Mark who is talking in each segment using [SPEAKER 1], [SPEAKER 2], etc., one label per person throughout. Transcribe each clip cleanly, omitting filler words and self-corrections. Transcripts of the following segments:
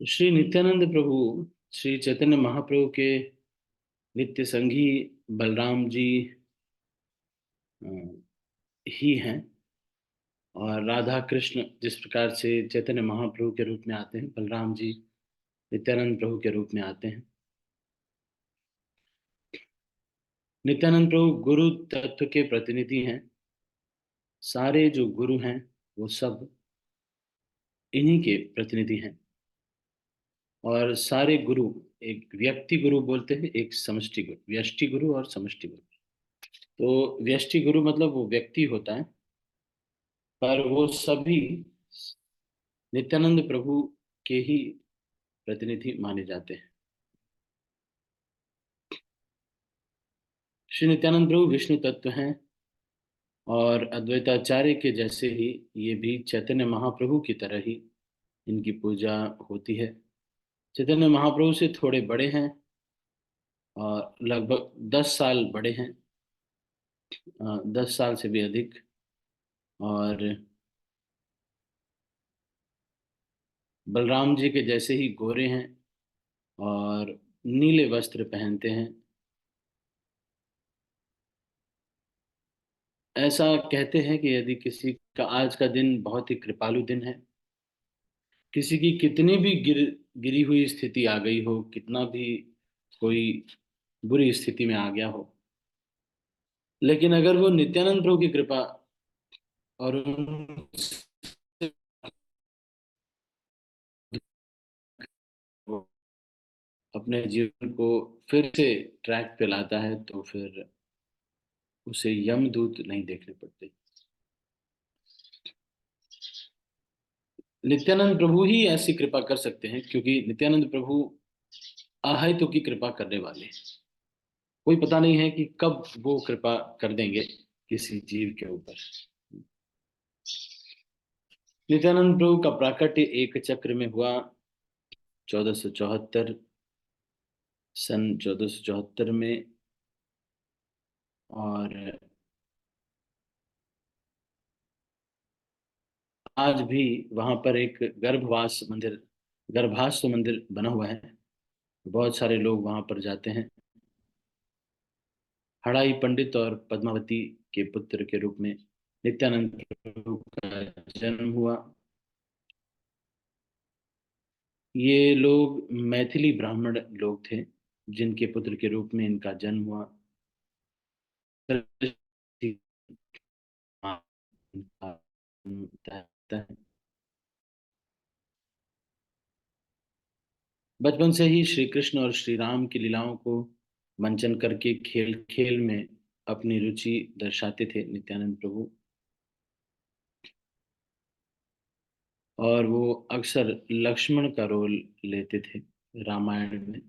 [SPEAKER 1] श्री नित्यानंद प्रभु श्री चैतन्य महाप्रभु के नित्य संगी बलराम जी अ, ही हैं। और राधा कृष्ण जिस प्रकार से चैतन्य महाप्रभु के रूप में आते हैं, बलराम जी नित्यानंद प्रभु के रूप में आते हैं। नित्यानंद प्रभु गुरु तत्व के प्रतिनिधि हैं। सारे जो गुरु हैं वो सब इन्हीं के प्रतिनिधि हैं। और सारे गुरु, एक व्यक्ति गुरु बोलते हैं, एक समष्टि गुरु, व्यष्टि गुरु और समष्टि गुरु। तो व्यष्टि गुरु मतलब वो व्यक्ति होता है, पर वो सभी नित्यानंद प्रभु के ही प्रतिनिधि माने जाते हैं। श्री नित्यानंद प्रभु विष्णु तत्व हैं और अद्वैताचार्य के जैसे ही ये भी चैतन्य महाप्रभु की तरह ही इनकी पूजा होती है। चैतन्य महाप्रभु से थोड़े बड़े हैं और लगभग 10 साल बड़े हैं, 10 साल से भी अधिक। और बलराम जी के जैसे ही गोरे हैं और नीले वस्त्र पहनते हैं। ऐसा कहते हैं कि यदि किसी का आज का दिन बहुत ही कृपालु दिन है, किसी की कितनी भी गिरी हुई स्थिति आ गई हो, कितना भी कोई बुरी स्थिति में आ गया हो, लेकिन अगर वो नित्यानंद प्रभु की कृपा और वो अपने जीवन को फिर से ट्रैक पे लाता है, तो फिर उसे यमदूत नहीं देखने पड़ते। नित्यानंद प्रभु ही ऐसी कृपा कर सकते हैं, क्योंकि नित्यानंद प्रभु अहैतुकी की कृपा करने वाले हैं। कोई पता नहीं है कि कब वो कृपा कर देंगे किसी जीव के ऊपर। नित्यानंद प्रभु का प्राकट्य एक चक्र में हुआ 1474, सन 1474 में। और आज भी वहां पर एक गर्भास्व मंदिर बना हुआ है। बहुत सारे लोग वहां पर जाते हैं। हड़ाई पंडित और पद्मावती के पुत्र के रूप में नित्यानंद प्रभु का जन्म हुआ। ये लोग मैथिली ब्राह्मण लोग थे, जिनके पुत्र के रूप में इनका जन्म हुआ। बचपन से ही श्री कृष्ण और श्री राम की लीलाओं को मंचन करके खेल खेल में अपनी रुचि दर्शाते थे नित्यानंद प्रभु। और वो अक्सर लक्ष्मण का रोल लेते थे रामायण में।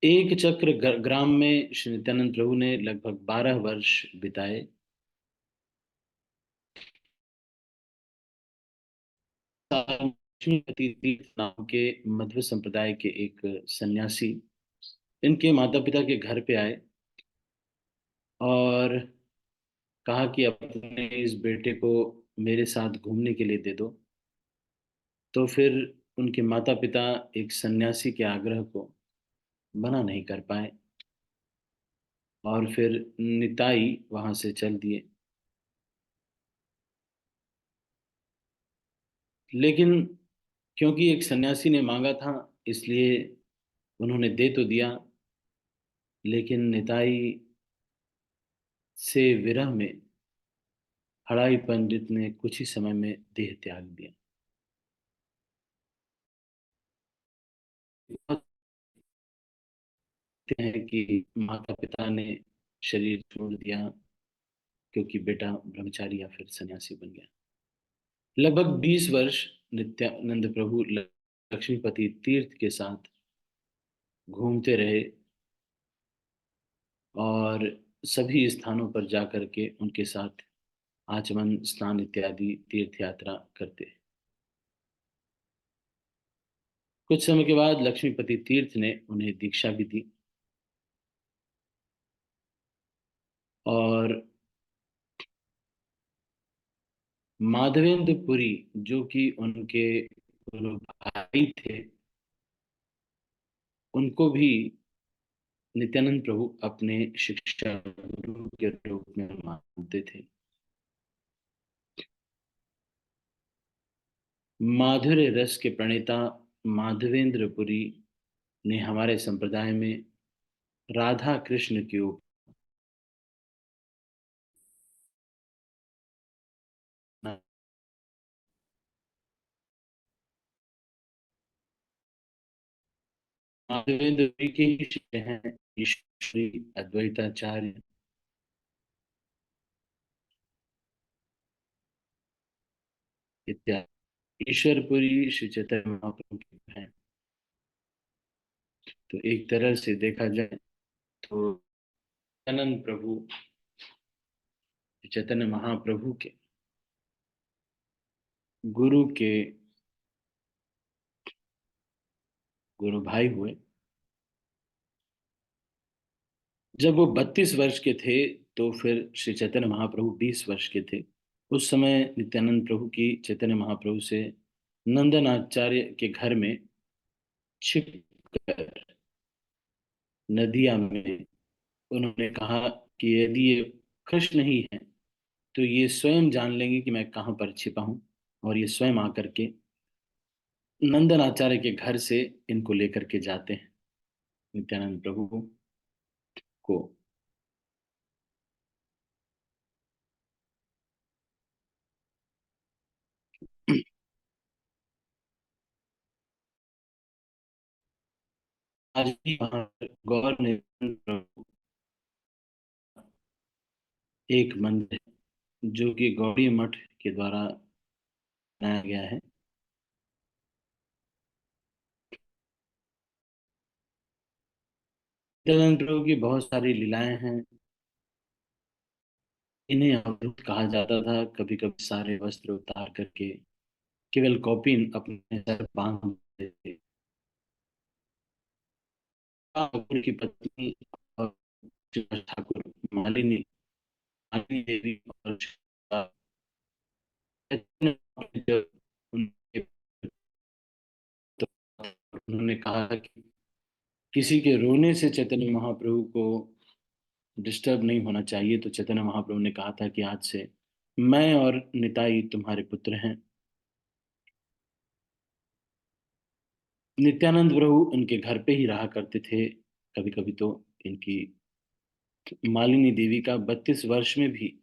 [SPEAKER 1] एक चक्र ग्राम में श्री नित्यानंद प्रभु ने लगभग 12 वर्ष बिताए। लक्ष्मीपति तीर्थ नाम के मध्व संप्रदाय के एक सन्यासी इनके माता पिता के घर पे आए और कहा कि अपने इस बेटे को मेरे साथ घूमने के लिए दे दो। तो फिर उनके माता पिता एक सन्यासी के आग्रह को मना नहीं कर पाए और फिर निताई वहां से चल दिए। लेकिन क्योंकि एक सन्यासी ने मांगा था, इसलिए उन्होंने दे तो दिया, लेकिन निताई से विरह में हड़ाई पंडित ने कुछ ही समय में देह त्याग दिया। कहते हैं कि माता पिता ने शरीर छोड़ दिया क्योंकि बेटा ब्रह्मचारी या फिर सन्यासी बन गया। लगभग 20 वर्ष नित्यानंद प्रभु लक्ष्मीपति तीर्थ के साथ घूमते रहे और सभी स्थानों पर जाकर के उनके साथ आचमन, स्नान इत्यादि तीर्थ यात्रा करते। कुछ समय के बाद लक्ष्मीपति तीर्थ ने उन्हें दीक्षा भी दी। और माधवेंद्र पुरी, जो कि उनके गुरु भाई थे, उनको भी नित्यानंद प्रभु अपने शिक्षा गुरु के रूप में मानते थे। माधुर्य रस के प्रणेता माधवेंद्रपुरी ने हमारे संप्रदाय में राधा कृष्ण के ऊपर माधवेंद्रपुरी के ही शिष्य हैं श्री अद्वैताचार्य इत्यादि। ईश्वरपुरी श्री चैतन्य महाप्रभु के हैं। तो एक तरह से देखा जाए तो नित्यानंद प्रभु चैतन्य महाप्रभु के गुरु के गुरु भाई हुए। जब वो 32 वर्ष के थे तो फिर श्री चैतन्य महाप्रभु 20 वर्ष के थे। उस समय नित्यानंद प्रभु की चैतन्य महाप्रभु से नंदन आचार्य के घर में छिप कर नदिया में उन्होंने कहा कि यदि ये कृष्ण ही है तो ये स्वयं जान लेंगे कि मैं कहाँ पर छिपा हूँ, और ये स्वयं आकर के नंदन आचार्य के घर से इनको लेकर के जाते हैं, नित्यानंद प्रभु को। आज भी वहाँ पर गौर नित्यानंद प्रभु एक मंदिर है जो कि गौड़ी मठ के द्वारा बनाया गया है। नित्यानंद प्रभु की बहुत सारी लीलाएं हैं। इन्हें अवधूत कहा जाता था। कभी कभी सारे वस्त्र उतार करके केवल कॉपी अपने सर बांध देते थे। ठाकुर की पत्नी और ठाकुर मालिनी मालिनी देवी और जब उनके तो उन्होंने कहा कि किसी के रोने से चैतन्य महाप्रभु को डिस्टर्ब नहीं होना चाहिए, तो चैतन्य महाप्रभु ने कहा था कि आज से मैं और निताई तुम्हारे पुत्र हैं। नित्यानंद प्रभु उनके घर पे ही रहा करते थे। कभी कभी तो इनकी मालिनी देवी का 32 वर्ष में भी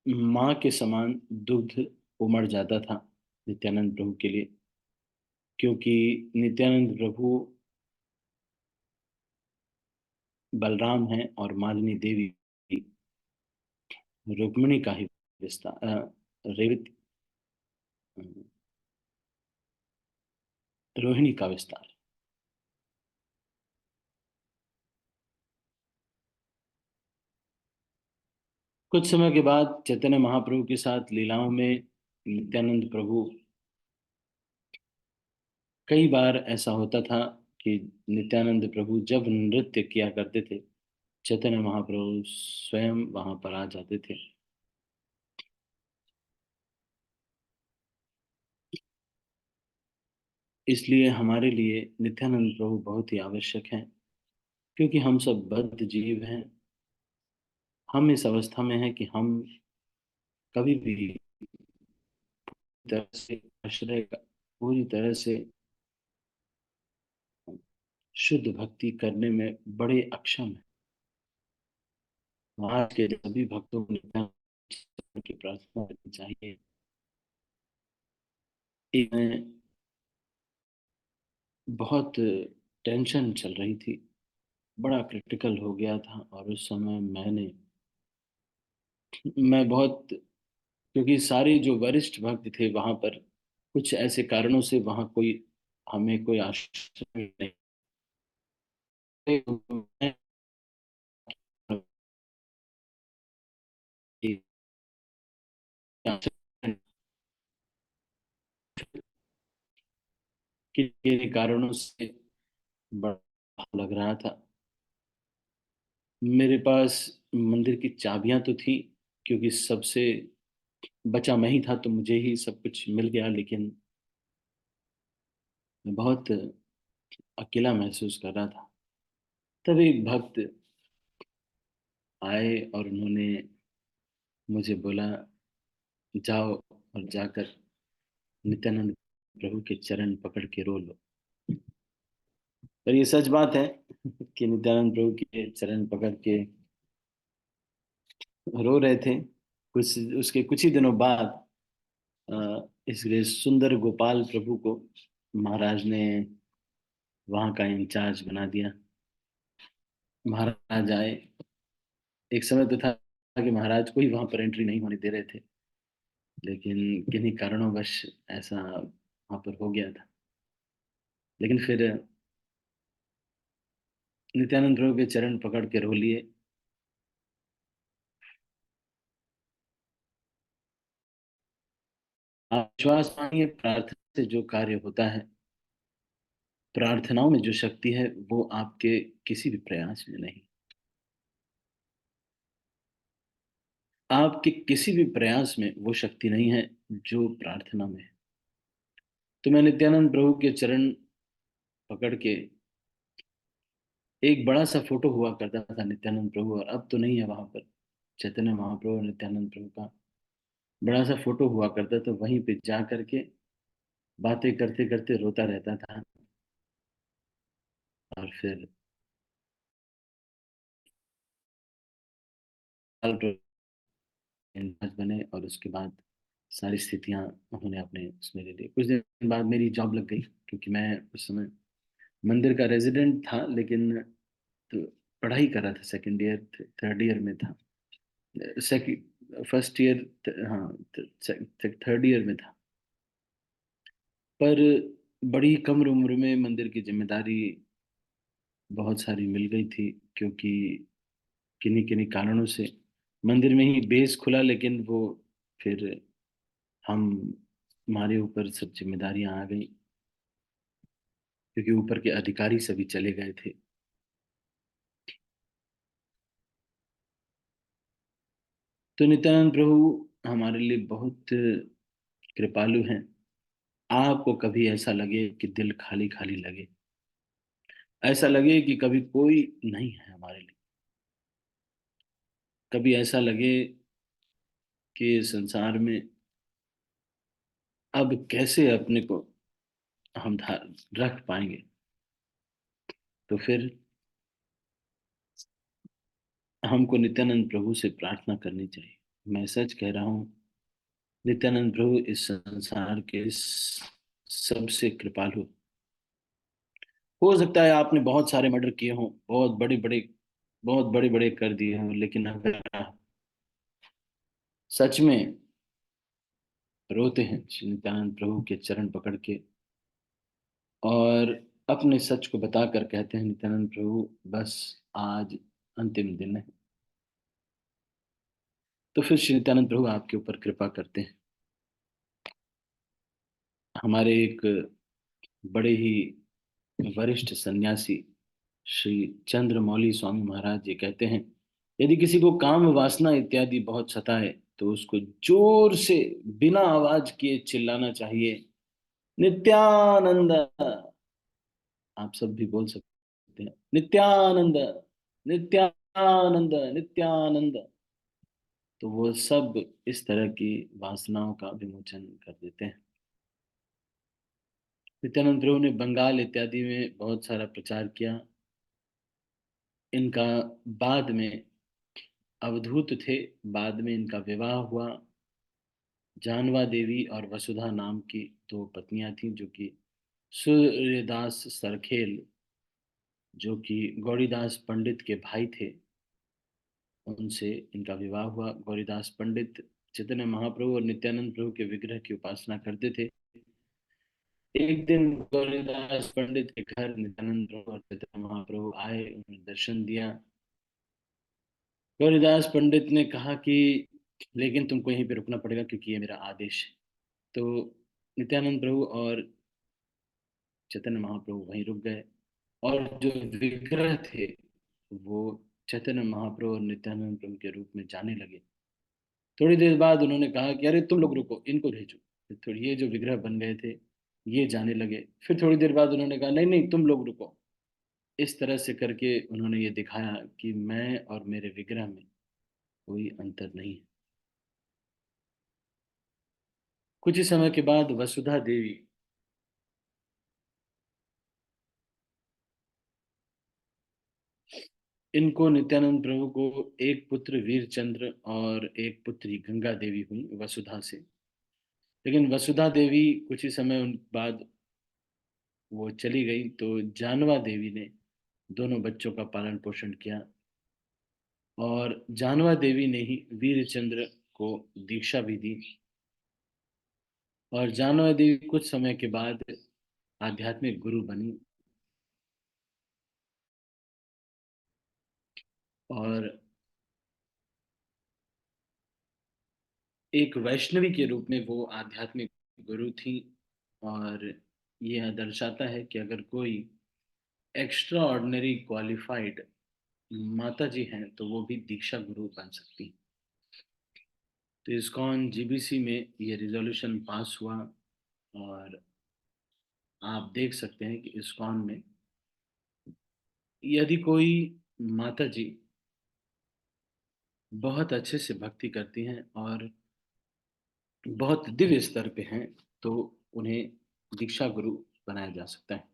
[SPEAKER 1] माँ के समान दुग्ध उमड़ जाता था नित्यानंद प्रभु के लिए, क्योंकि नित्यानंद प्रभु बलराम हैं और मालिनी देवी रुक्मिणी का ही विस्तार रेवती रोहिणी का विस्तार। कुछ समय के बाद चैतन्य महाप्रभु के साथ लीलाओं में नित्यानंद प्रभु, कई बार ऐसा होता था कि नित्यानंद प्रभु जब नृत्य किया करते थे, चैतन्य महाप्रभु स्वयं वहां पर आ जाते थे। इसलिए हमारे लिए नित्यानंद प्रभु बहुत ही आवश्यक हैं, क्योंकि हम सब बद्ध जीव हैं। हम इस अवस्था में हैं कि हम कभी भी तरह से आश्रय का पूरी तरह से शुद्ध भक्ति करने में बड़े अक्षम हैं। आज के सभी भक्तों को नित्यानंद की प्रार्थना करनी चाहिए। एक में बहुत टेंशन चल रही थी, बड़ा क्रिटिकल हो गया था, और उस समय मैं बहुत, क्योंकि सारे जो वरिष्ठ भक्त थे वहां पर कुछ ऐसे कारणों से वहां कोई हमें कोई आश्रय नहीं मैं कि कारणों से बड़ा लग रहा था। मेरे पास मंदिर की चाबियां तो थी, क्योंकि सबसे बचा मैं ही था, तो मुझे ही सब कुछ मिल गया, लेकिन मैं बहुत अकेला महसूस कर रहा था। तब एक भक्त आए और उन्होंने मुझे बोला, जाओ और जाकर नित्यानंद प्रभु के चरण पकड़ के रो लो। पर ये सच बात है कि नित्यानंद प्रभु के चरण पकड़ के रो रहे थे। कुछ उसके कुछ ही दिनों बाद इसलिए सुंदर गोपाल प्रभु को महाराज ने वहाँ का इंचार्ज बना दिया। महाराज आए। एक समय तो था कि महाराज को ही वहाँ पर एंट्री नहीं होने दे रहे थे, लेकिन किन्हीं कारणोंवश ऐसा वहाँ पर हो गया था। लेकिन फिर नित्यानंद प्रभु के चरण पकड़ के रो लिए। आप विश्वास मानिए, प्रार्थना से जो कार्य होता है, प्रार्थनाओं में जो शक्ति है, वो आपके किसी भी प्रयास में नहीं, आपके किसी भी प्रयास में वो शक्ति नहीं है जो प्रार्थना में है। तो मैं नित्यानंद प्रभु के चरण पकड़ के, एक बड़ा सा फोटो हुआ करता था नित्यानंद प्रभु, और अब तो नहीं है वहां पर। चैतन्य महाप्रभु और नित्यानंद प्रभु का बड़ा सा फोटो हुआ करता, तो वहीं पे जा करके बातें करते करते रोता रहता था। और फिर इंचार्ज बने, और उसके बाद सारी स्थितियां उन्होंने अपने उसमें ले ली। कुछ दिन बाद मेरी जॉब लग गई, क्योंकि मैं उस समय मंदिर का रेजिडेंट था, लेकिन तो पढ़ाई कर रहा था, सेकंड ईयर थर्ड ईयर में था। सेकंड फर्स्ट ईयर, हाँ, थर्ड ईयर में था। पर बड़ी कम उम्र में मंदिर की जिम्मेदारी बहुत सारी मिल गई थी, क्योंकि किन्हीं किन्हीं कारणों से मंदिर में ही बेस खुला, लेकिन वो फिर हम हमारे ऊपर सब जिम्मेदारियां आ गई, क्योंकि ऊपर के अधिकारी सभी चले गए थे। तो नित्यानंद प्रभु हमारे लिए बहुत कृपालु हैं। आपको कभी ऐसा लगे कि दिल खाली खाली लगे, ऐसा लगे कि कभी कोई नहीं है हमारे लिए, कभी ऐसा लगे कि संसार में अब कैसे अपने को हम रख पाएंगे, तो फिर हमको नित्यानंद प्रभु से प्रार्थना करनी चाहिए। मैं सच कह रहा हूँ, नित्यानंद प्रभु इस संसार के सबसे कृपालु। हो सकता है आपने बहुत सारे मर्डर किए हों, बहुत बड़े बड़े कर दिए हों, लेकिन अगर आप सच में रोते हैं श्री नित्यानंद प्रभु के चरण पकड़ के, और अपने सच को बताकर कहते हैं, नित्यानंद प्रभु बस आज अंतिम दिन है, तो फिर श्री नित्यानंद प्रभु आपके ऊपर कृपा करते हैं। हमारे एक बड़े ही वरिष्ठ सन्यासी श्री चंद्रमौली स्वामी महाराज जी कहते हैं, यदि किसी को काम वासना इत्यादि बहुत सताए, तो उसको जोर से बिना आवाज किए चिल्लाना चाहिए, नित्यानंद। आप सब भी बोल सकते हैं, नित्यानंद, नित्यानंद, नित्यानंद। तो वो सब इस तरह की वासनाओं का विमोचन कर देते हैं। नित्यानंद प्रभु ने बंगाल इत्यादि में बहुत सारा प्रचार किया। इनका बाद में अवधूत थे, बाद में इनका विवाह हुआ। जानवा देवी और वसुधा नाम की दो पत्नियां थीं, जो कि सूर्यदास सरखेल, जो कि गौरीदास पंडित के भाई थे, उनसे इनका विवाह हुआ। गौरीदास पंडित चैतन्य महाप्रभु और नित्यानंद प्रभु के विग्रह की उपासना करते थे। एक दिन गौरीदास पंडित के घर नित्यानंद प्रभु और चैतन्य महाप्रभु आए, उन्हें दर्शन दिया। गौरीदास पंडित ने कहा कि लेकिन तुमको यहीं पे रुकना पड़ेगा, क्योंकि ये मेरा आदेश है। तो नित्यानंद प्रभु और चैतन्य महाप्रभु वहीं रुक गए, और जो विग्रह थे वो चैतन्य महाप्रभु और नित्यानंद प्रभु के रूप में जाने लगे। थोड़ी देर बाद उन्होंने कहा कि अरे तुम लोग रुको, इनको भेजो। फिर थोड़ी ये जो विग्रह बन गए थे ये जाने लगे। फिर थोड़ी देर बाद उन्होंने कहा नहीं नहीं तुम लोग रुको। इस तरह से करके उन्होंने ये दिखाया कि मैं और मेरे विग्रह में कोई अंतर नहीं है। कुछ ही समय के बाद वसुधा देवी इनको नित्यानंद प्रभु को एक पुत्र वीरचंद्र और एक पुत्री गंगा देवी हुई वसुधा से। लेकिन वसुधा देवी कुछ ही समय उन बाद वो चली गई तो जानवा देवी ने दोनों बच्चों का पालन पोषण किया। और जानवा देवी ने ही वीरचंद्र को दीक्षा भी दी। और जानवा देवी कुछ समय के बाद आध्यात्मिक गुरु बनी। और एक वैष्णवी के रूप में वो आध्यात्मिक गुरु थी। और यह दर्शाता है कि अगर कोई एक्स्ट्रा ऑर्डिनरी क्वालिफाइड माता जी हैं तो वो भी दीक्षा गुरु बन सकती हैं। तो इस्कॉन जीबीसी में ये रिजोल्यूशन पास हुआ। और आप देख सकते हैं कि इस्कॉन में यदि कोई माता जी बहुत अच्छे से भक्ति करती हैं और बहुत दिव्य स्तर पे हैं तो उन्हें दीक्षा गुरु बनाया जा सकता है।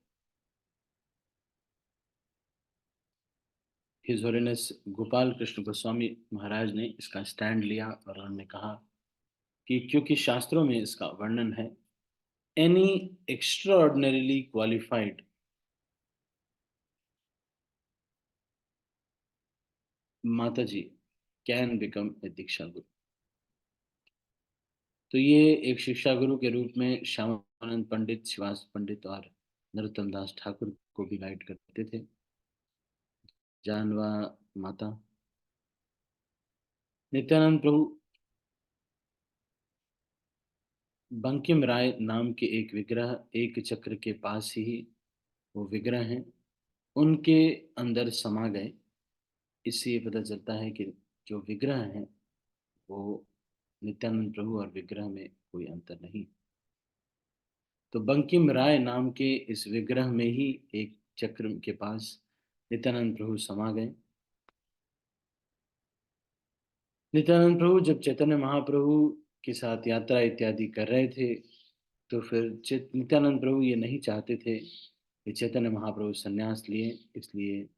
[SPEAKER 1] हिज होलीनेस गोपाल कृष्ण गोस्वामी महाराज ने इसका स्टैंड लिया और उन्होंने कहा कि क्योंकि शास्त्रों में इसका वर्णन है, एनी एक्स्ट्रा ऑर्डिनरीली क्वालिफाइड माता जी कैन बिकम ए दीक्षा गुरु। तो ये एक शिक्षा गुरु के रूप में श्यामानंद पंडित, शिवास पंडित और नरोत्तम दास ठाकुर को भी गाइड करते थे। जानवा माता नित्यानंद प्रभु बंकिम राय नाम के एक विग्रह एक चक्र के पास ही वो विग्रह हैं उनके अंदर समा गए। इससे ये पता चलता है कि जो विग्रह हैं वो नित्यानंद प्रभु और विग्रह में कोई अंतर नहीं। तो बंकिम राय नाम के इस विग्रह में ही एक चक्र के पास नित्यानंद प्रभु समा गए। नित्यानंद प्रभु जब चैतन्य महाप्रभु के साथ यात्रा इत्यादि कर रहे थे तो फिर नित्यानंद प्रभु ये नहीं चाहते थे कि चैतन्य महाप्रभु संन्यास लिए। इसलिए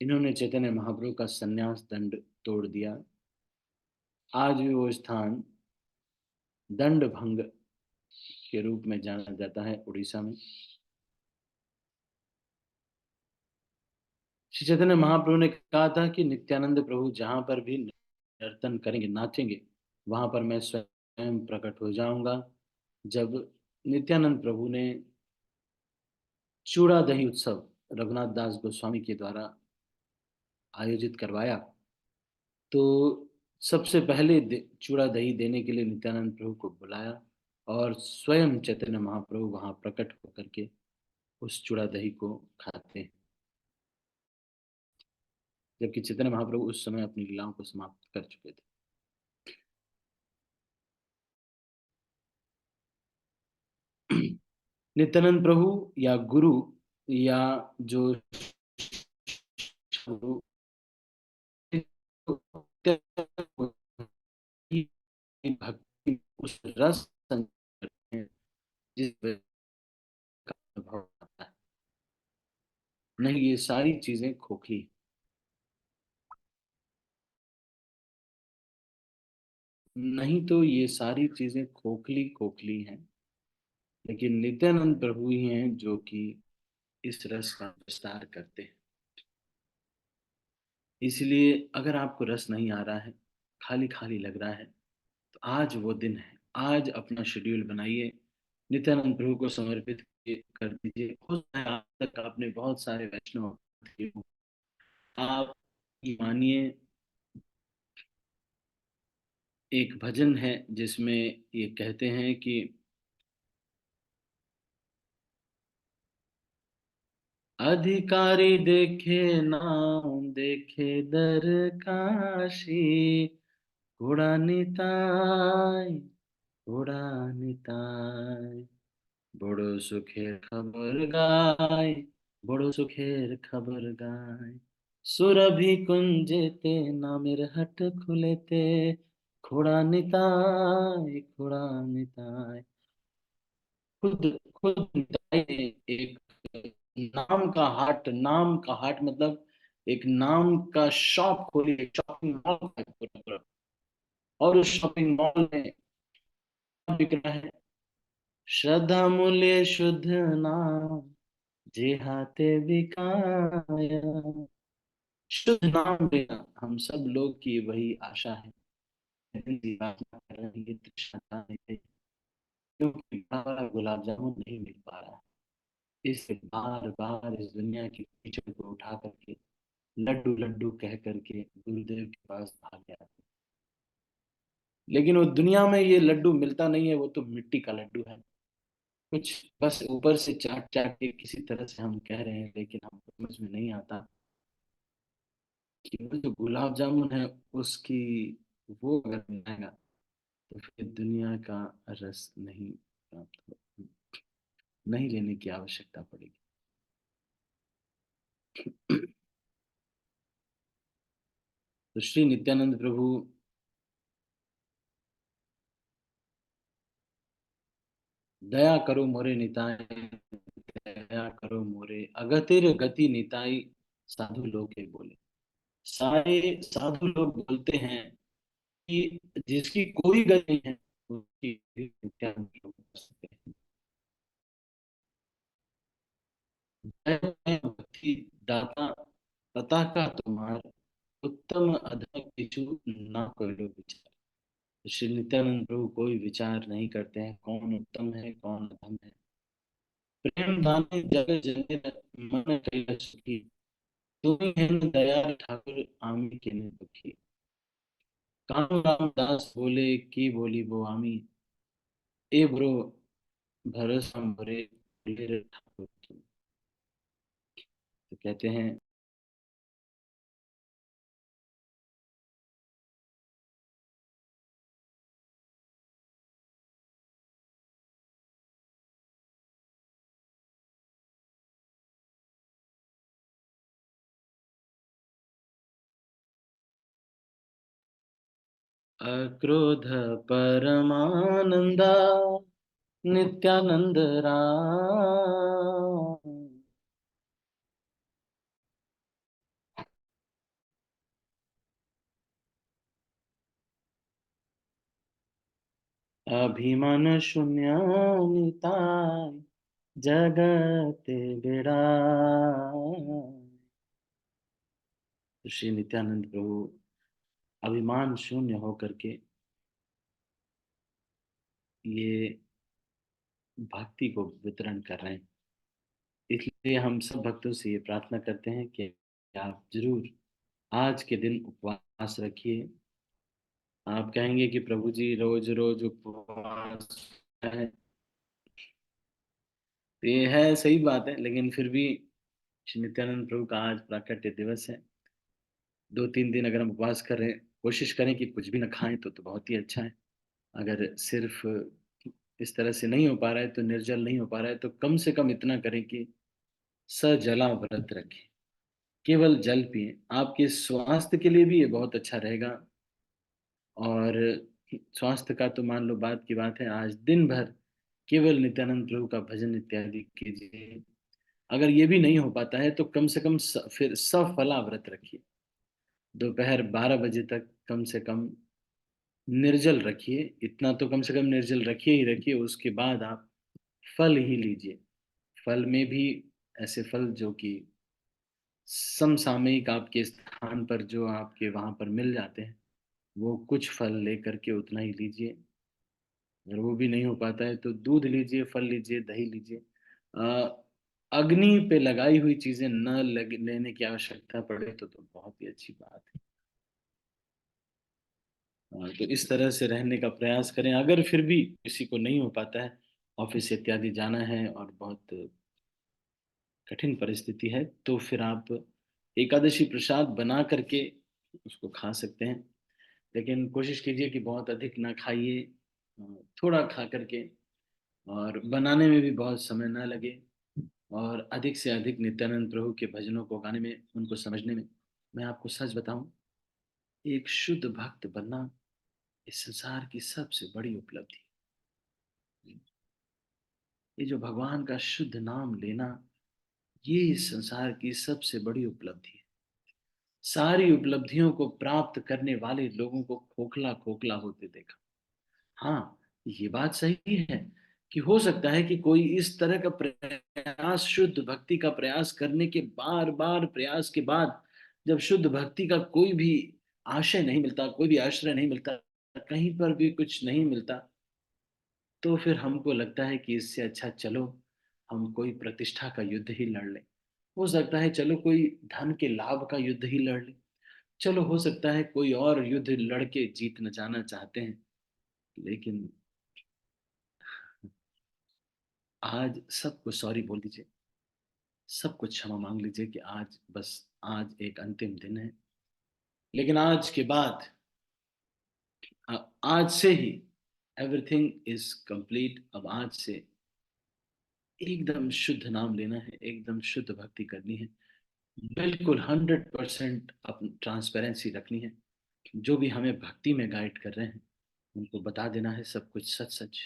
[SPEAKER 1] इन्होंने चैतन्य महाप्रभु का संन्यास दंड तोड़ दिया। आज भी वो स्थान दंड भंग के रूप में जाना जाता है उड़ीसा में। श्री चैतन्य महाप्रभु ने कहा था कि नित्यानंद प्रभु जहां पर भी नर्तन करेंगे, नाचेंगे, वहां पर मैं स्वयं प्रकट हो जाऊंगा। जब नित्यानंद प्रभु ने चूड़ा दही उत्सव रघुनाथ दास गोस्वामी के द्वारा आयोजित करवाया तो सबसे पहले चूड़ा दही देने के लिए नित्यानंद प्रभु को बुलाया और स्वयं चैतन्य महाप्रभु वहां प्रकट होकर के उस चूड़ा दही को खाते हैं। जबकि चैतन्य महाप्रभु उस समय अपनी लीलाओं को समाप्त कर चुके थे। नित्यानंद प्रभु या गुरु या जो गुरु भक्ति उस रस संचरण में जिस का अनुभव आता है। नहीं, ये सारी चीजें खोखली। नहीं तो ये सारी चीजें खोखली खोखली हैं। लेकिन नित्यानंद प्रभु ही हैं जो कि इस रस का विस्तार करते हैं। इसलिए अगर आपको रस नहीं आ रहा है, खाली खाली लग रहा है, तो आज वो दिन है। आज अपना शेड्यूल बनाइए, नित्यानंद प्रभु को समर्पित कर दीजिए। हो सकता है आज तक आपने बहुत सारे वैष्णव किए हों। आप ये मानिए, एक भजन है जिसमें ये कहते हैं कि अधिकारी देखे नाम देखे दर काशी, घोड़ा निताय, घोड़ा निताय। बड़ो सुखेर खबर गाय, बड़ो सुखेर खबर गाय। सुरभि कुंजेते नामेर हट खुलेते, घोड़ा निताय, घोड़ा निताय। खुद खुद निताई ने एक नाम का हाट मतलब एक नाम का शॉप खोली, एक शॉपिंग मॉल का पूरा पूरा। और उस शॉपिंग मॉल में क्या बिक रहा है? श्रद्धा मूल्य शुद्ध नाम, जे हाथे बिकाया। शुद्ध नाम लेना हम सब लोग की वही आशा है। लेकिन जीवात्मा कर रही है तृष्णा है, क्योंकि बड़ा गुलाब जामुन नहीं मिल पा रहा है। इससे बार बार इस दुनिया की कीचड़ को उठा करके लड्डू लड्डू कह करके गुरुदेव के पास भाग गया। लेकिन वो दुनिया में ये लड्डू मिलता नहीं है, वो तो मिट्टी का लड्डू है। कुछ बस ऊपर से चाट चाट के किसी तरह से हम कह रहे हैं, लेकिन हमको समझ में नहीं आता कि वो जो गुलाब जामुन है उसकी, वो अगर बनाएगा तो फिर दुनिया का रस नहीं प्राप्त हो, नहीं लेने की आवश्यकता पड़ेगी। तो श्री नित्यानंद प्रभु, दया करो मोरे निताय, दया करो मोरे, अगतिर गति निताई, साधु लोग के बोले। सारे साधु लोग बोलते हैं कि जिसकी कोई गति नहीं है उसकी नित्यानंद प्रभु कर सकते हैं। जय भक्ति दाता तथा का तुम्हार, उत्तम अधम किचु ना कोई लो विचार। तो श्री नित्यानंद प्रभु कोई विचार नहीं करते हैं कौन उत्तम है कौन अधम है। प्रेम दाने जग जने मन कैल सुखी, तुम है न दयाल ठाकुर आमी के ने दुखी। काम रामदास बोले की बोली वो आमी, ए ब्रो भरोसा मोरे बोले रे ठाकुर तुम। तो कहते हैं अक्रोध परमानंदा, नित्यानंद राम। अभिमान शून्य निताय, जगत बिराय। तो श्री नित्यानंद प्रभु अभिमान शून्य होकर के ये भक्ति को वितरण कर रहे हैं। इसलिए हम सब भक्तों से ये प्रार्थना करते हैं कि आप जरूर आज के दिन उपवास रखिए। आप कहेंगे कि प्रभु जी रोज रोज उपवास है, तो ये है सही बात है, लेकिन फिर भी श्री नित्यानंद प्रभु का आज प्राकट्य दिवस है। 2-3 दिन अगर हम उपवास कर रहे हैं, कोशिश करें कि कुछ भी ना खाएं तो बहुत ही अच्छा है। अगर सिर्फ इस तरह से नहीं हो पा रहा है, तो निर्जल नहीं हो पा रहा है, तो कम से कम इतना करें कि सजला व्रत रखें, केवल जल पिए। आपके स्वास्थ्य के लिए भी ये बहुत अच्छा रहेगा। और स्वास्थ्य का तो मान लो बात की बात है, आज दिन भर केवल नित्यानंद प्रभु का भजन इत्यादि कीजिए। अगर ये भी नहीं हो पाता है तो कम से कम फिर सफला व्रत रखिए। दोपहर 12 बजे तक कम से कम निर्जल रखिए, इतना तो कम से कम निर्जल रखिए ही रखिए। उसके बाद आप फल ही लीजिए। फल में भी ऐसे फल जो कि समसामयिक आपके स्थान पर जो आपके वहां पर मिल जाते हैं, वो कुछ फल लेकर के उतना ही लीजिए। अगर वो भी नहीं हो पाता है तो दूध लीजिए, फल लीजिए, दही लीजिए। अग्नि पे लगाई हुई चीजें न लेने की आवश्यकता पड़े तो बहुत ही अच्छी बात है। तो इस तरह से रहने का प्रयास करें। अगर फिर भी किसी को नहीं हो पाता है, ऑफिस इत्यादि जाना है और बहुत कठिन परिस्थिति है, तो फिर आप एकादशी प्रसाद बना करके उसको खा सकते हैं। लेकिन कोशिश कीजिए कि बहुत अधिक ना खाइए, अ, थोड़ा खा करके, और बनाने में भी बहुत समय ना लगे, और अधिक से अधिक नित्यानंद प्रभु के भजनों को गाने में, उनको समझने में। मैं आपको सच बताऊं, एक शुद्ध भक्त बनना इस संसार की सबसे बड़ी उपलब्धि है। ये जो भगवान का शुद्ध नाम लेना, ये इस संसार की सबसे बड़ी उपलब्धि है। सारी उपलब्धियों को प्राप्त करने वाले लोगों को खोखला खोखला होते देखा। हाँ, ये बात सही है कि हो सकता है कि कोई इस तरह का प्रयास, शुद्ध भक्ति का प्रयास करने के बार बार प्रयास के बाद, जब शुद्ध भक्ति का कोई भी आशय नहीं मिलता, कोई भी आश्रय नहीं मिलता, कहीं पर भी कुछ नहीं मिलता, तो फिर हमको लगता है कि इससे अच्छा चलो हम कोई प्रतिष्ठा का युद्ध ही लड़ लें। हो सकता है चलो कोई धन के लाभ का युद्ध ही लड़ लें। चलो हो सकता है कोई और युद्ध लड़ के जीत न जाना चाहते हैं। लेकिन आज सबको सॉरी बोल दीजिए, सबको क्षमा मांग लीजिए कि आज बस, आज एक अंतिम दिन है। लेकिन आज के बाद, आज से ही एवरीथिंग इज कंप्लीट। अब आज से एकदम शुद्ध नाम लेना है, एकदम शुद्ध भक्ति करनी है, बिल्कुल 100% अपनी ट्रांसपेरेंसी रखनी है। जो भी हमें भक्ति में गाइड कर रहे हैं उनको बता देना है सब कुछ सच सच,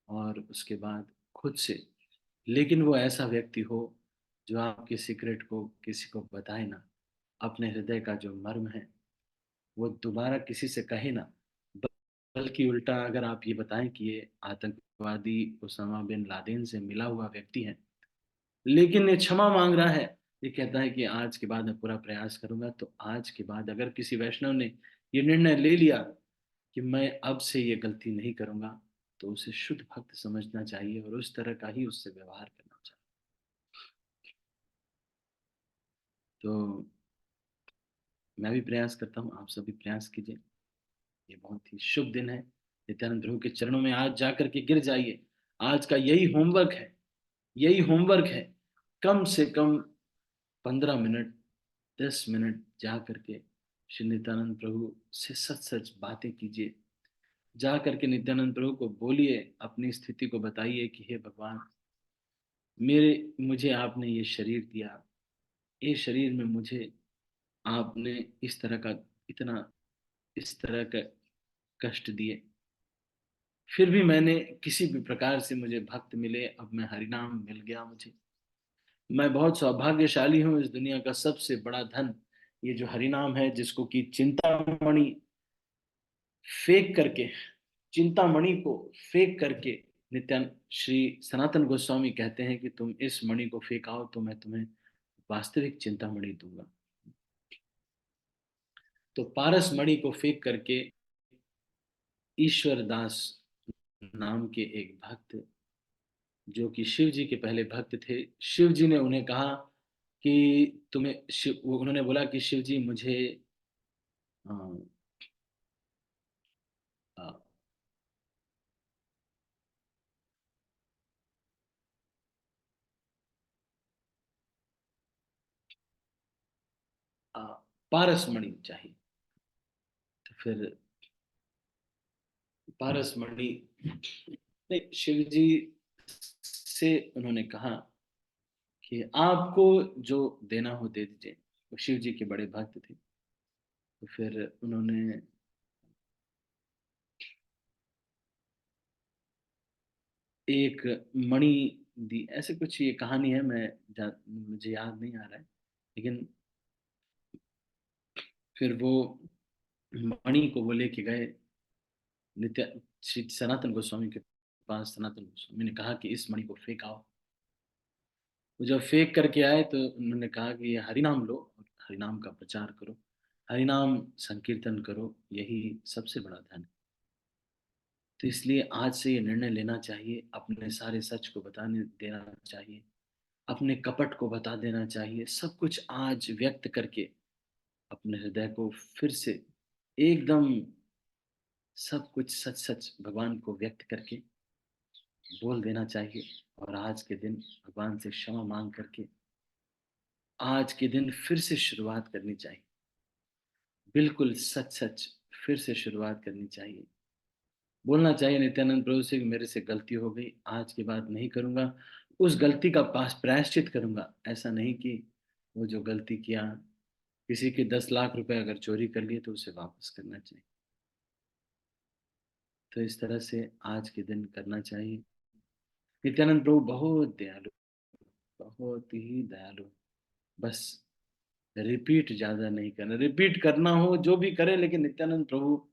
[SPEAKER 1] और उसके बाद खुद से, लेकिन वो ऐसा व्यक्ति हो जो आपके सीक्रेट को किसी को बताए ना, अपने हृदय का जो मर्म है वो दोबारा किसी से कहे ना, बल्कि उल्टा अगर आप ये बताएं कि ये आतंकवादी उसामा बिन लादेन से मिला हुआ व्यक्ति है, लेकिन ये क्षमा मांग रहा है, ये कहता है कि आज के बाद मैं पूरा प्रयास करूंगा, तो आज के बाद अगर किसी वैष्णव ने ये निर्णय ले लिया कि मैं अब से ये गलती नहीं करूंगा, तो उसे शुद्ध भक्त समझना चाहिए और उस तरह का ही उससे व्यवहार करना चाहिए। तो मैं भी प्रयास करता हूँ, आप सभी प्रयास कीजिए। ये बहुत ही शुभ दिन है। नित्यानंद प्रभु के चरणों में आज जाकर के गिर जाइए। आज का यही होमवर्क है, यही होमवर्क है। कम से कम 15 मिनट, 10 मिनट जा करके श्री नित्यानंद प्रभु से सच सच बातें कीजिए। जा करके नित्यानंद प्रभु को बोलिए, अपनी स्थिति को बताइए कि हे भगवान, मुझे आपने ये शरीर दिया, ये शरीर में मुझे आपने इस तरह का, इतना इस तरह का कष्ट दिए, फिर भी मैंने किसी भी प्रकार से मुझे भक्त मिले, अब मैं हरिनाम मिल गया मुझे। मैं बहुत सौभाग्यशाली हूँ, इस दुनिया का सबसे बड़ा धन ये जो हरिनाम है, जिसको कि चिंतामणि फेंक करके, चिंतामणि को फेंक करके नित्यान श्री सनातन गोस्वामी कहते हैं कि तुम इस मणि को फेंकाओ तो मैं तुम्हें वास्तविक चिंतामणि दूंगा। तो पारस मणि को फेंक करके ईश्वर दास नाम के एक भक्त, जो कि शिव जी के पहले भक्त थे, शिव जी ने उन्हें कहा कि उन्होंने बोला कि शिव जी मुझे अ, अ, अ, पारस मणि चाहिए। तो फिर पारस मणि, नहीं, शिव जी से उन्होंने कहा कि आपको जो देना हो दे दीजिए। वो शिव जी के बड़े भक्त थे। तो फिर उन्होंने एक मणि दी, ऐसे कुछ ये कहानी है, मुझे याद नहीं आ रहा है। लेकिन फिर वो मणि को वो लेके गए नित्य श्री सनातन गोस्वामी के पास। सनातन गोस्वामी ने कहा कि इस मणि को फेंकाओ। वो जब फेंक करके आए तो उन्होंने कहा कि ये हरिनाम लो और हरिनाम का प्रचार करो, हरिनाम संकीर्तन करो, यही सबसे बड़ा धन है। तो इसलिए आज से ये निर्णय लेना चाहिए, अपने सारे सच को बताने देना चाहिए, अपने कपट को बता देना चाहिए, सब कुछ आज व्यक्त करके अपने हृदय को फिर से एकदम सब कुछ सच सच भगवान को व्यक्त करके बोल देना चाहिए। और आज के दिन भगवान से क्षमा मांग करके आज के दिन फिर से शुरुआत करनी चाहिए, बिल्कुल सच सच फिर से शुरुआत करनी चाहिए। बोलना चाहिए नित्यानंद प्रभु से कि मेरे से गलती हो गई, आज के बाद नहीं करूंगा, उस गलती का पास प्रायश्चित करूंगा। ऐसा नहीं कि वो जो गलती किया, किसी के 10 लाख रुपए अगर चोरी कर लिए तो उसे वापस करना चाहिए। तो इस तरह से आज के दिन करना चाहिए। नित्यानंद प्रभु बहुत दयालु, बहुत ही दयालु। बस रिपीट ज्यादा नहीं करना, रिपीट करना हो जो भी करे, लेकिन नित्यानंद प्रभु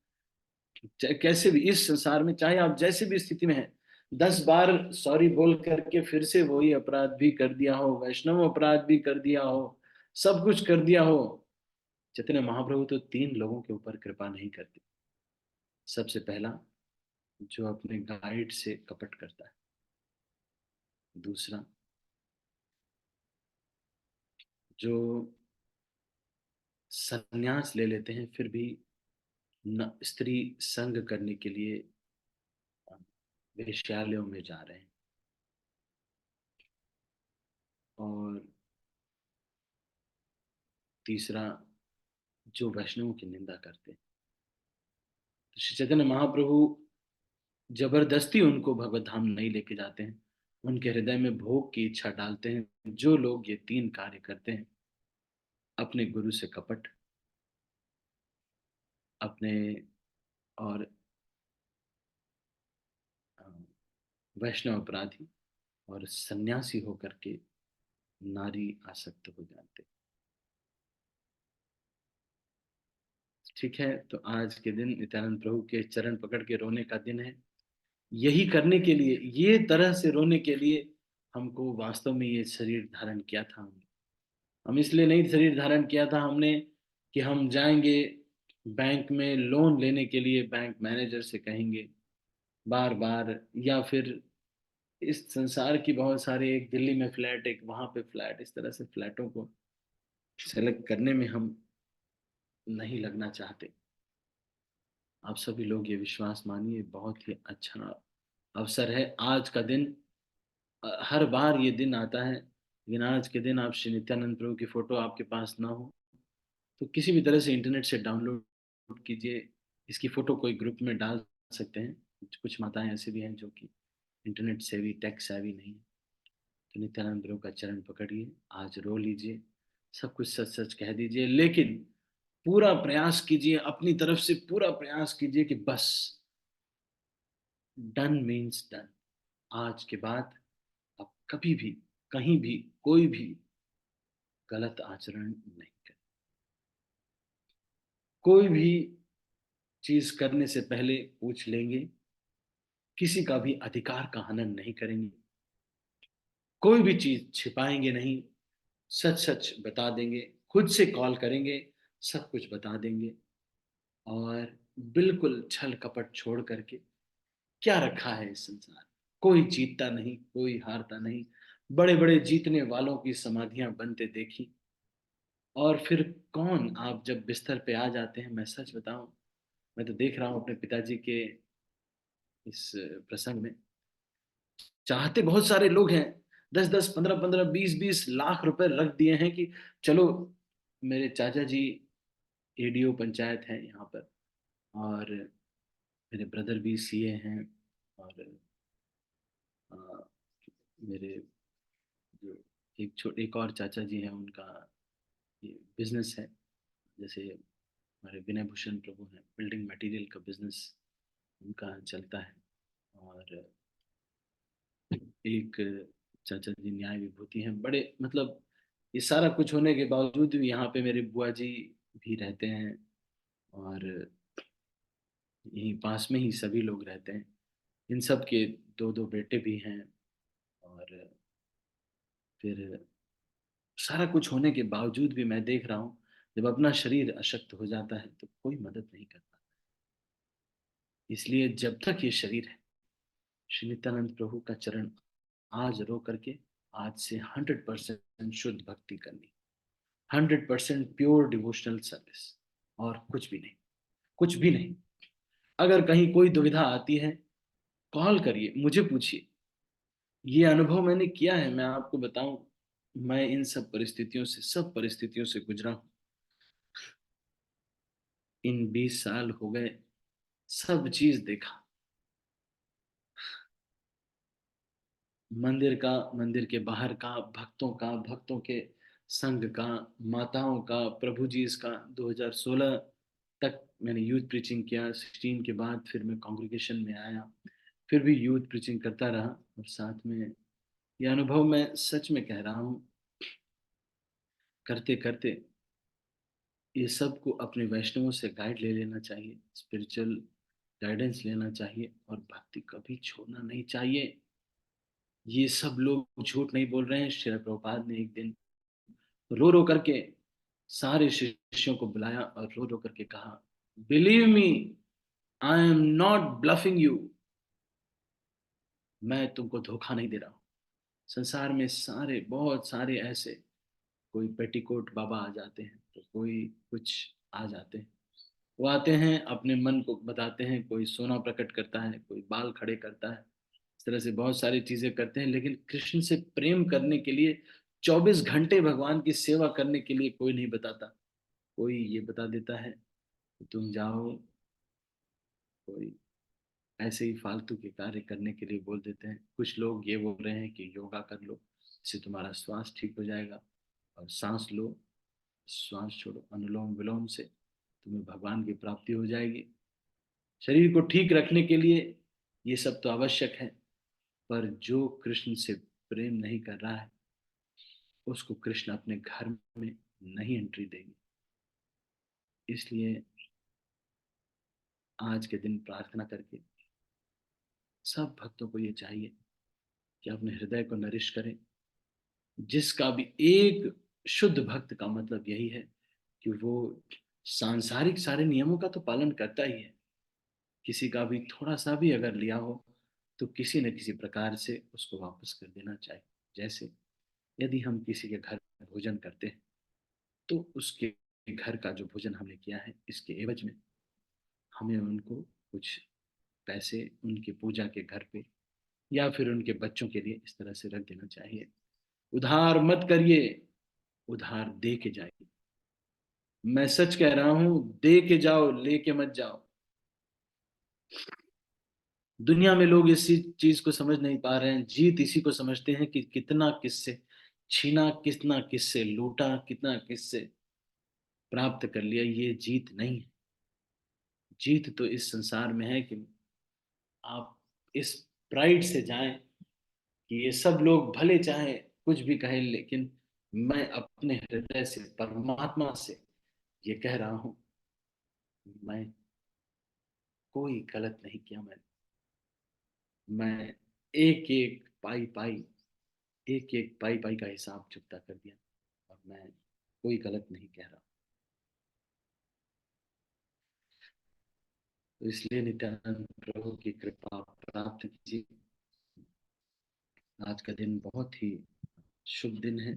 [SPEAKER 1] चाहे कैसे भी इस संसार में, चाहे आप जैसे भी स्थिति में हैं, 10 बार सॉरी बोल करके फिर से वही अपराध भी कर दिया हो, वैष्णव अपराध भी कर दिया हो, सब कुछ कर दिया हो, चैतन्य महाप्रभु तो 3 लोगों के ऊपर कृपा नहीं करते। सबसे पहला, जो अपने गाइड से कपट करता है। दूसरा, जो संन्यास ले लेते हैं फिर भी स्त्री संग करने के लिए वेश्यालयों में जा रहे हैं। और तीसरा, जो वैष्णवों की निंदा करते हैं। तो श्री चैतन्य महाप्रभु जबरदस्ती उनको भगवत धाम नहीं लेके जाते हैं, उनके हृदय में भोग की इच्छा डालते हैं। जो लोग ये 3 कार्य करते हैं, अपने गुरु से कपट, अपने और अ, वैष्णव अपराधी और सन्यासी होकर के नारी आसक्त हो जाते। ठीक है, तो आज के दिन नित्यानंद प्रभु के चरण पकड़ के रोने का दिन है। यही करने के लिए, ये तरह से रोने के लिए हमको वास्तव में ये शरीर धारण किया था। हम इसलिए नहीं शरीर धारण किया था हमने कि हम जाएंगे बैंक में लोन लेने के लिए, बैंक मैनेजर से कहेंगे बार बार, या फिर इस संसार की बहुत सारे, एक दिल्ली में फ्लैट, एक वहां पे फ्लैट, इस तरह से फ्लैटों को सेलेक्ट करने में हम नहीं लगना चाहते। आप सभी लोग ये विश्वास मानिए, बहुत ही अच्छा अवसर है आज का दिन। हर बार ये दिन आता है, लेकिन आज के दिन आप श्री नित्यानंद प्रभु की फोटो आपके पास ना हो तो किसी भी तरह से इंटरनेट से डाउनलोड कीजिए। इसकी फोटो कोई ग्रुप में डाल सकते हैं। कुछ माताएं ऐसे भी हैं जो कि इंटरनेट सेवी, टेक सेवी नहीं है। तो नित्यानंद प्रभु का चरण पकड़िए, आज रो लीजिए, सब कुछ सच सच कह दीजिए, लेकिन पूरा प्रयास कीजिए, अपनी तरफ से पूरा प्रयास कीजिए कि बस डन मीन्स डन। आज के बाद अब कभी भी, कहीं भी, कोई भी गलत आचरण नहीं करें। कोई भी चीज करने से पहले पूछ लेंगे, किसी का भी अधिकार का हनन नहीं करेंगे, कोई भी चीज छिपाएंगे नहीं, सच सच बता देंगे, खुद से कॉल करेंगे, सब कुछ बता देंगे। और बिल्कुल छल कपट छोड़ करके, क्या रखा है इस संसार, कोई जीतता नहीं, कोई हारता नहीं। बड़े बड़े जीतने वालों की समाधियां बनते देखी। और फिर कौन, आप जब बिस्तर पे आ जाते हैं, मैं सच बताऊं, मैं तो देख रहा हूं अपने पिताजी के इस प्रसंग में, चाहते बहुत सारे लोग हैं, 10-10, 15-15, 20-20 लाख रुपए रख दिए हैं कि चलो, मेरे चाचा जी एडीओ पंचायत हैं यहाँ पर, और मेरे ब्रदर भी सीए हैं, और अ, मेरे जो एक और चाचा जी हैं, उनका ये बिजनेस है, जैसे हमारे विनय भूषण प्रभु हैं, बिल्डिंग मटेरियल का बिजनेस उनका चलता है। और एक चाचा जी न्याय विभूति हैं, बड़े मतलब, ये सारा कुछ होने के बावजूद भी यहाँ पे मेरे बुआ जी भी रहते हैं, और यहीं पास में ही सभी लोग रहते हैं। इन सब के दो दो बेटे भी हैं। और फिर सारा कुछ होने के बावजूद भी मैं देख रहा हूँ, जब अपना शरीर अशक्त हो जाता है तो कोई मदद नहीं करता। इसलिए जब तक ये शरीर है, श्री नित्यानंद प्रभु का चरण आज रो करके, आज से 100% शुद्ध भक्ति करनी, 100% प्योर डिवोशनल सर्विस, और कुछ भी नहीं, कुछ भी नहीं। अगर कहीं कोई दुविधा आती है, कॉल करिए, मुझे पूछिए। ये अनुभव मैंने किया है, मैं आपको बताऊं, मैं इन सब परिस्थितियों से गुजरा हूँ। इन 20 साल हो गए, सब चीज देखा। मंदिर का, मंदिर के बाहर का, भक्तों का, भक्तों के संघ का, माताओं का, प्रभु जी इसका 2016 तक मैंने यूथ प्रीचिंग किया। 16 के बाद फिर मैं कॉन्ग्रीगेशन में आया, फिर भी यूथ प्रीचिंग करता रहा। और साथ में ये अनुभव, मैं सच में कह रहा हूँ, करते करते ये सब को अपने वैष्णवों से गाइड ले लेना चाहिए, स्पिरिचुअल गाइडेंस लेना चाहिए, और भक्ति कभी छोड़ना नहीं चाहिए। ये सब लोग झूठ नहीं बोल रहे हैं। श्रील प्रभुपाद ने एक दिन रो रो करके सारे शिष्यों को बुलाया और रो रो करके कहा, believe me, I am not bluffing you. मैं तुमको धोखा नहीं दे रहा हूँ। संसार में सारे, बहुत सारे ऐसे, कोई पेटीकोट बाबा आ जाते हैं, तो कोई कुछ आ जाते हैं। वो आते हैं, अपने मन को बताते हैं, कोई सोना प्रकट करता है, कोई बाल खड़े करता है, इस तरह से बहुत सारी चीजें करते हैं। लेकिन कृष्ण से प्रेम करने के लिए, 24 घंटे भगवान की सेवा करने के लिए कोई नहीं बताता। कोई ये बता देता है कि तुम जाओ, कोई ऐसे ही फालतू के कार्य करने के लिए बोल देते हैं। कुछ लोग ये बोल रहे हैं कि योगा कर लो, इससे तुम्हारा श्वास ठीक हो जाएगा, और सांस लो, श्वास छोड़ो, अनुलोम विलोम से तुम्हें भगवान की प्राप्ति हो जाएगी। शरीर को ठीक रखने के लिए ये सब तो आवश्यक है, पर जो कृष्ण से प्रेम नहीं कर रहा है, उसको कृष्ण अपने घर में नहीं एंट्री देंगे। इसलिए आज के दिन प्रार्थना करके सब भक्तों को ये चाहिए कि अपने हृदय को नरिश करें। जिसका भी एक शुद्ध भक्त का मतलब यही है कि वो सांसारिक सारे नियमों का तो पालन करता ही है, किसी का भी थोड़ा सा भी अगर लिया हो तो किसी न किसी प्रकार से उसको वापस कर देना चाहिए। जैसे यदि हम किसी के घर भोजन करते हैं, तो उसके घर का जो भोजन हमने किया है, इसके एवज में हमें उनको कुछ पैसे उनकी पूजा के घर पे या फिर उनके बच्चों के लिए इस तरह से रख देना चाहिए। उधार मत करिए, उधार दे के जाइए। मैं सच कह रहा हूं, दे के जाओ, लेके मत जाओ। दुनिया में लोग इसी चीज को समझ नहीं पा रहे हैं। जीत इसी को समझते हैं कि कितना किससे छीना, कितना किससे लूटा, कितना किससे प्राप्त कर लिया। ये जीत नहीं है। जीत तो इस संसार में है कि आप इस प्राइड से जाएं कि ये सब लोग भले चाहे कुछ भी कहें, लेकिन मैं अपने हृदय से, परमात्मा से ये कह रहा हूं, मैं कोई गलत नहीं किया। मैं एक एक पाई पाई, एक एक पाई पाई का हिसाब चुकता कर दिया, और मैं कोई गलत नहीं कह रहा। तो इसलिए नित्यानंद प्रभु की कृपा प्राप्त कीजिए। आज का दिन बहुत ही शुभ दिन है।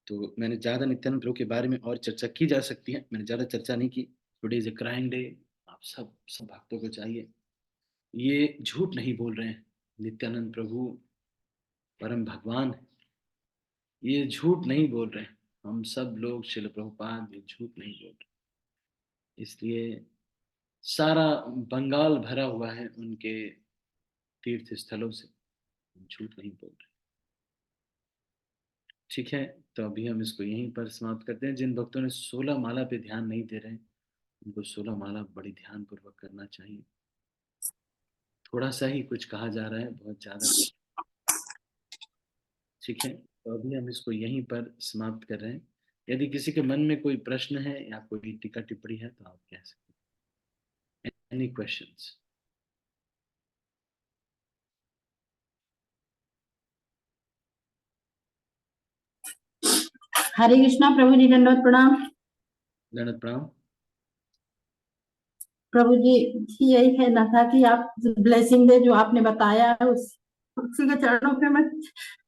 [SPEAKER 1] तो मैंने ज़्यादा नित्यानंद प्रभु के बारे में और चर्चा की जा सकती है, मैंने ज़्यादा चर्चा नहीं की। Today is a crying day. आप सब भक्तों को चाहिए, ये झूठ नहीं बोल रहे हैं। नित्यानंद प्रभु परम भगवान है, ये झूठ नहीं बोल रहे हैं। हम सब लोग, शिल प्रभुपाद, ये झूठ नहीं बोल रहे। इसलिए सारा बंगाल भरा हुआ है उनके तीर्थ स्थलों से, झूठ नहीं बोल रहे। ठीक है, तो अभी हम इसको यहीं पर समाप्त करते हैं। जिन भक्तों ने 16 माला पे ध्यान नहीं दे रहे हैं, उनको 16 माला बड़ी ध्यान पूर्वक करना चाहिए। थोड़ा सा ही कुछ कहा जा रहा है, बहुत ज्यादा कुछ। ठीक है, तो अभी हम इसको यहीं पर समाप्त कर रहे हैं। यदि किसी के मन में कोई प्रश्न है या कोई टीका टिप्पणी है तो आप कह सकते हैं। Any questions?
[SPEAKER 2] हरे कृष्णा प्रभु जी, दंडवत प्रणाम।
[SPEAKER 1] दंडवत प्रणाम।
[SPEAKER 2] प्रभु जी, यही कहना था कि आप ब्लेसिंग दे जो आपने बताया है, उसी के चरणों पे मैं,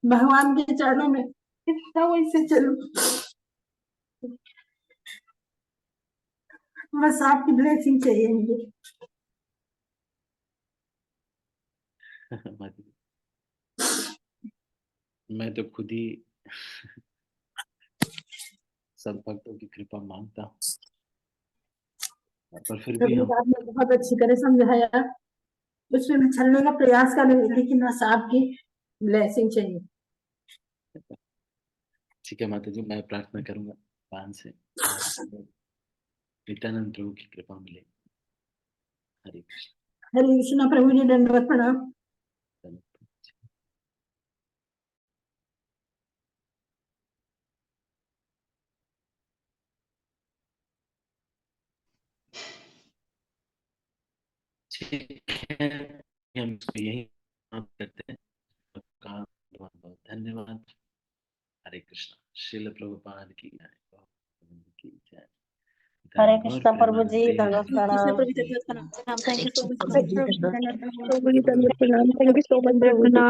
[SPEAKER 2] भगवान के चरणों में कितना वैसे चलूं। बस आपकी ब्लेसिंग चाहिए मुझे।
[SPEAKER 1] मैं तो खुद ही सब भक्तों की कृपा मांगता हूँ, पर फिर भी
[SPEAKER 2] प्रभु
[SPEAKER 1] हम
[SPEAKER 2] आपने बहुत अच्छी तरह समझाया, उसमें मैं छलने का प्रयास कर रही थी, लेकिन बस आपकी ब्लेसिंग चाहिए।
[SPEAKER 1] ठीक है माता जी, मैं प्रार्थना करूंगा पान से नित्यानंद प्रभु की कृपा मिले। हरे कृष्ण।
[SPEAKER 2] हरे कृष्णा प्रभु जी, दंडवत प्रणाम।
[SPEAKER 1] ठीक है, हम इसको यही समाप्त करते हैं। आपका बहुत बहुत धन्यवाद। हरे कृष्णा। श्रील प्रभुपाद की जय, प्रभुपाद की जय।
[SPEAKER 3] हरे
[SPEAKER 1] गौर
[SPEAKER 3] कृष्णा प्रभु जी,
[SPEAKER 1] प्रेमानंदे
[SPEAKER 3] दंडवत
[SPEAKER 1] हरि
[SPEAKER 2] कृष्ण
[SPEAKER 3] प्रणाम।
[SPEAKER 2] प्रभु जी, दंडवत प्रणाम। थैंक यू सो मच
[SPEAKER 4] प्रभु जी दंडवत प्रणाम। थैंक यू सो मच प्रभु जी।